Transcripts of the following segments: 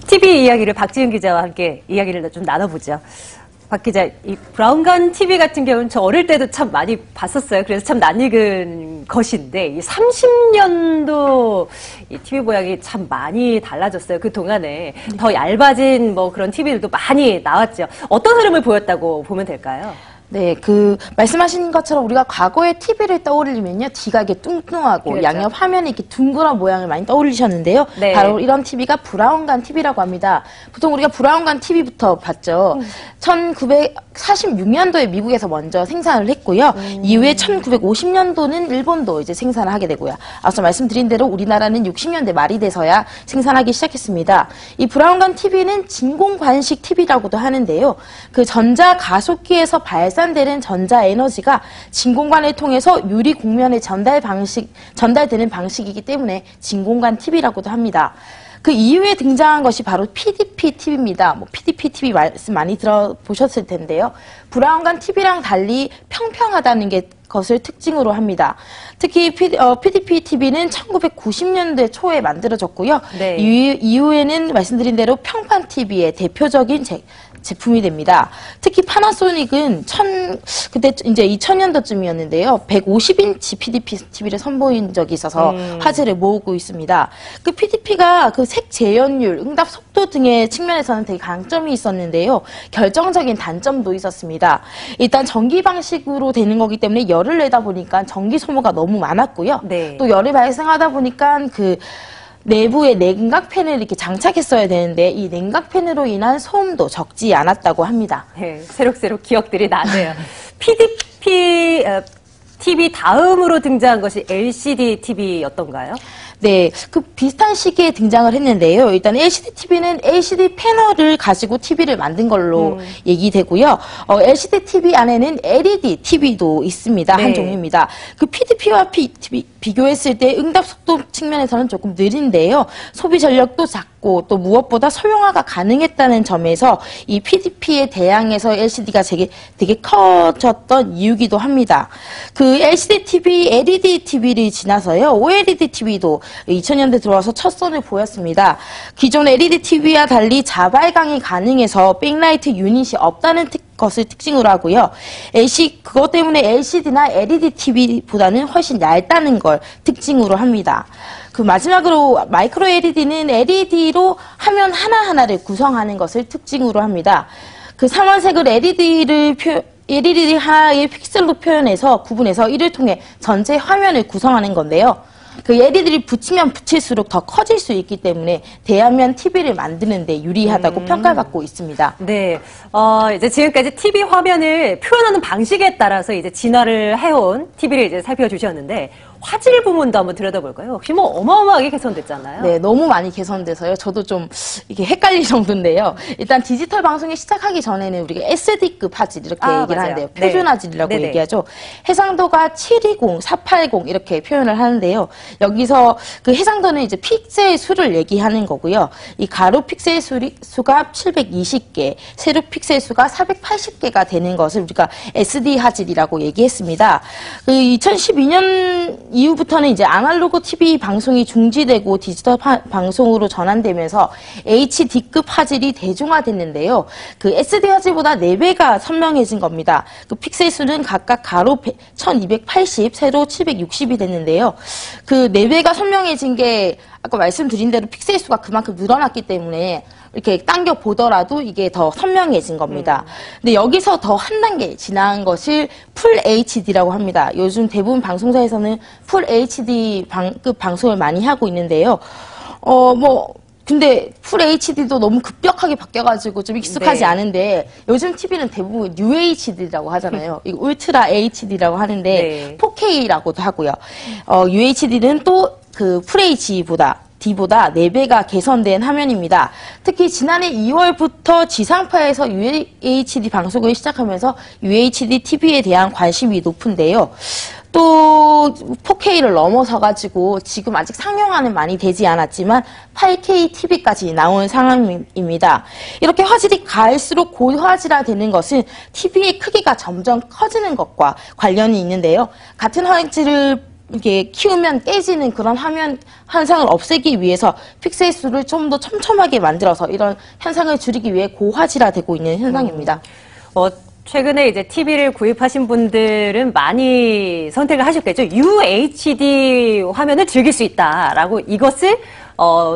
TV 이야기를 박지은 기자와 함께 이야기를 좀 나눠보죠. 박 기자, 이 브라운관 TV 같은 경우는 저 어릴 때도 참 많이 봤었어요. 그래서 참 낯익은 것인데, 이 30년도 이 TV 모양이 참 많이 달라졌어요. 그 동안에 더 얇아진 뭐 그런 TV들도 많이 나왔죠. 어떤 흐름을 보였다고 보면 될까요? 네, 말씀하신 것처럼 우리가 과거의 TV를 떠올리면요. D가 이렇게 뚱뚱하고 그렇죠. 양옆 화면이 이렇게 둥그런 모양을 많이 떠올리셨는데요. 네. 바로 이런 TV가 브라운관 TV라고 합니다. 보통 우리가 브라운관 TV부터 봤죠. 1946년도에 미국에서 먼저 생산을 했고요. 이후에 1950년도는 일본도 이제 생산을 하게 되고요. 앞서 말씀드린 대로 우리나라는 60년대 말이 돼서야 생산하기 시작했습니다. 이 브라운관 TV는 진공관식 TV라고도 하는데요. 그 전자 가속기에서 발산되는 전자 에너지가 진공관을 통해서 유리 곡면에 전달되는 방식이기 때문에 진공관 TV라고도 합니다. 그 이후에 등장한 것이 바로 PDP TV입니다. PDP TV 말씀 많이 들어보셨을 텐데요. 브라운관 TV랑 달리 평평하다는 것을 특징으로 합니다. 특히 PDP TV는 1990년대 초에 만들어졌고요. 네. 이후에는 말씀드린 대로 평판 TV의 대표적인 제품이 됩니다. 특히 파나소닉은 그때 이제 2000년도쯤이었는데요. 150인치 PDP TV를 선보인 적이 있어서 화제를 모으고 있습니다. 그 PDP가 그 색 재현율, 응답 속도 등의 측면에서는 되게 강점이 있었는데요. 결정적인 단점도 있었습니다. 일단 전기 방식으로 되는 거기 때문에 열을 내다 보니까 전기 소모가 너무 많았고요. 네. 또 열이 발생하다 보니까 내부에 냉각 팬을 이렇게 장착했어야 되는데 이 냉각 팬으로 인한 소음도 적지 않았다고 합니다. 네, 새록새록 기억들이 나네요. PDP TV 다음으로 등장한 것이 LCD TV였던가요? 네, 그 비슷한 시기에 등장을 했는데요. 일단 LCD TV는 LCD 패널을 가지고 TV를 만든 걸로 얘기되고요. LCD TV 안에는 LED TV도 있습니다. 네. 한 종류입니다. 그 PDP와 비교했을 때 응답 속도 측면에서는 조금 느린데요. 소비 전력도 작고 또 무엇보다 소형화가 가능했다는 점에서 이 PDP에 대항해서 LCD가 되게 커졌던 이유기도 합니다. 그 LCD TV, LED TV를 지나서요. OLED TV도 2000년대 들어와서 첫 선을 보였습니다. 기존 LED TV와 달리 자발광이 가능해서 백라이트 유닛이 없다는 것을 특징으로 하고요. 그것 때문에 LCD나 LED TV보다는 훨씬 얇다는 걸 특징으로 합니다. 그 마지막으로 마이크로 LED는 LED로 화면 하나하나를 구성하는 것을 특징으로 합니다. 그 상환색을 LED 하나의 픽셀로 구분해서 이를 통해 전체 화면을 구성하는 건데요. 그 LED를 붙이면 붙일수록 더 커질 수 있기 때문에 대화면 TV를 만드는 데 유리하다고 평가받고 있습니다. 네. 이제 지금까지 TV 화면을 표현하는 방식에 따라서 이제 진화를 해온 TV를 이제 살펴주셨는데, 화질 부분도 한번 들여다볼까요? 혹시 뭐 어마어마하게 개선됐잖아요. 네, 너무 많이 개선돼서요. 저도 좀 이게 헷갈릴 정도인데요. 일단 디지털 방송이 시작하기 전에는 우리가 SD급 화질 이렇게 얘기를 맞아요. 하는데요. 표준 네. 화질이라고 네네. 얘기하죠. 해상도가 720, 480 이렇게 표현을 하는데요. 여기서 그 해상도는 이제 픽셀 수를 얘기하는 거고요. 이 가로 픽셀 수가 720개, 세로 픽셀 수가 480개가 되는 것을 우리가 SD 화질이라고 얘기했습니다. 그 2012년 이후부터는 이제 아날로그 TV 방송이 중지되고 디지털 방송으로 전환되면서 HD급 화질이 대중화됐는데요. 그 SD 화질보다 4배가 선명해진 겁니다. 그 픽셀 수는 각각 가로 1280, 세로 760이 됐는데요. 그 4배가 선명해진 게 아까 말씀드린 대로 픽셀 수가 그만큼 늘어났기 때문에 이렇게 당겨 보더라도 이게 더 선명해진 겁니다. 근데 여기서 더 한 단계 지나간 것을 풀 HD라고 합니다. 요즘 대부분 방송사에서는 풀 HD 급 방송을 많이 하고 있는데요. 근데 풀 HD도 너무 급격하게 바뀌어가지고 좀 익숙하지 네. 않은데 요즘 TV는 대부분 UHD라고 하잖아요. 이거 울트라 HD라고 하는데 네. 4K라고도 하고요. UHD는 또 그 풀 HD보다 4배가 개선된 화면입니다. 특히 지난해 2월부터 지상파에서 UHD 방송을 시작하면서 UHD TV에 대한 관심이 높은데요. 또 4K를 넘어서가지고 지금 아직 상용화는 많이 되지 않았지만 8K TV까지 나온 상황입니다. 이렇게 화질이 갈수록 고화질화되는 것은 TV의 크기가 점점 커지는 것과 관련이 있는데요. 같은 화질을 이게 키우면 깨지는 그런 화면 현상을 없애기 위해서 픽셀 수를 좀 더 촘촘하게 만들어서 이런 현상을 줄이기 위해 고화질화되고 있는 현상입니다. 최근에 이제 TV를 구입하신 분들은 많이 선택을 하셨겠죠. UHD 화면을 즐길 수 있다라고 이것을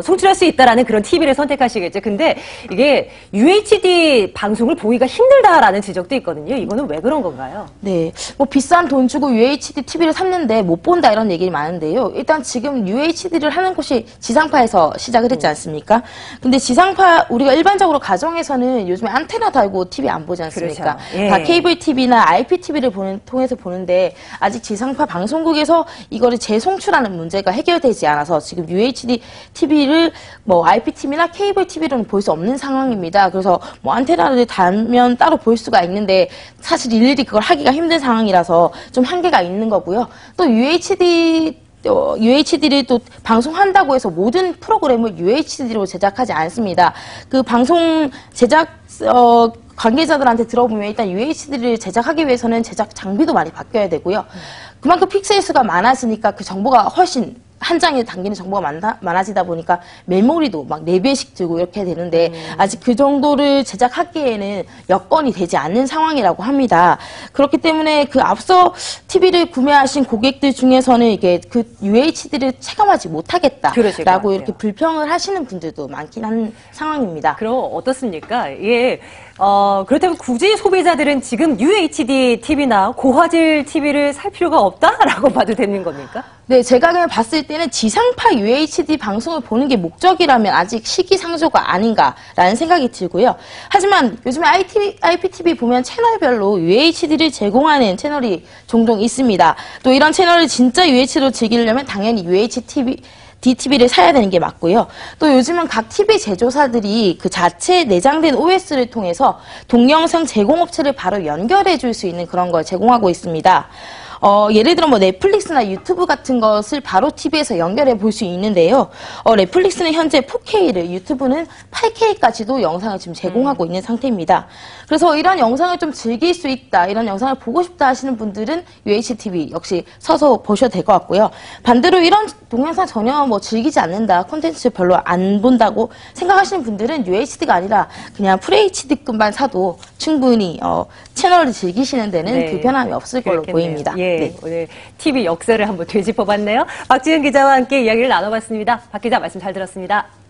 송출할 수 있다라는 그런 TV를 선택하시겠죠. 근데 이게 UHD 방송을 보기가 힘들다라는 지적도 있거든요. 이거는 왜 그런 건가요? 네, 뭐 비싼 돈 주고 UHD TV를 샀는데 못 본다 이런 얘기 많은데요. 일단 지금 UHD를 하는 곳이 지상파에서 시작을 했지 않습니까? 근데 지상파 우리가 일반적으로 가정에서는 요즘에 안테나 달고 TV 안 보지 않습니까? 그렇죠. 예. 다 케이블 TV나 IPTV를 통해서 보는데 아직 지상파 방송국에서 이거를 재송출하는 문제가 해결되지 않아서 지금 UHD TV를 뭐 IPTV나 케이블 TV로는 볼 수 없는 상황입니다. 그래서 뭐 안테나를 달면 따로 볼 수가 있는데 사실 일일이 그걸 하기가 힘든 상황이라서 좀 한계가 있는 거고요. 또 UHD를 또 방송한다고 해서 모든 프로그램을 UHD로 제작하지 않습니다. 그 방송 제작 관계자들한테 들어보면 일단 UHD를 제작하기 위해서는 제작 장비도 많이 바뀌어야 되고요. 그만큼 픽셀 수가 많아지니까 그 정보가 훨씬 한 장에 담기는 정보가 많아지다 보니까 메모리도 막 4배씩 들고 이렇게 되는데 아직 그 정도를 제작하기에는 여건이 되지 않는 상황이라고 합니다. 그렇기 때문에 그 앞서 TV를 구매하신 고객들 중에서는 이게 그 UHD를 체감하지 못하겠다라고 이렇게 불평을 하시는 분들도 많긴 한 상황입니다. 그럼 어떻습니까? 예. 그렇다면 굳이 소비자들은 지금 UHD TV나 고화질 TV를 살 필요가 없다라고 봐도 되는 겁니까? 네, 제가 그냥 봤을 때는 지상파 UHD 방송을 보는 게 목적이라면 아직 시기상조가 아닌가라는 생각이 들고요. 하지만 요즘에 IPTV 보면 채널별로 UHD를 제공하는 채널이 종종 있습니다. 또 이런 채널을 진짜 UHD로 즐기려면 당연히 DTV를 사야 되는 게 맞고요. 또 요즘은 각 TV 제조사들이 그 자체 내장된 OS를 통해서 동영상 제공업체를 바로 연결해 줄 수 있는 그런 걸 제공하고 있습니다. 예를 들어 뭐 넷플릭스나 유튜브 같은 것을 바로 TV에서 연결해 볼 수 있는데요. 넷플릭스는 현재 4K를, 유튜브는 8K까지도 영상을 지금 제공하고 있는 상태입니다. 그래서 이런 영상을 좀 즐길 수 있다, 이런 영상을 보고 싶다 하시는 분들은 UHTV 역시 서서 보셔도 될 것 같고요. 반대로 이런 동영상 전혀 뭐 즐기지 않는다, 콘텐츠 별로 안 본다고 생각하시는 분들은 UHD가 아니라 그냥 FHD급만 사도 충분히 채널을 즐기시는 데는 불편함이 없을 걸로 보입니다. 예, 네. 오늘 TV 역사를 한번 되짚어봤네요. 박지은 기자와 함께 이야기를 나눠봤습니다. 박 기자 말씀 잘 들었습니다.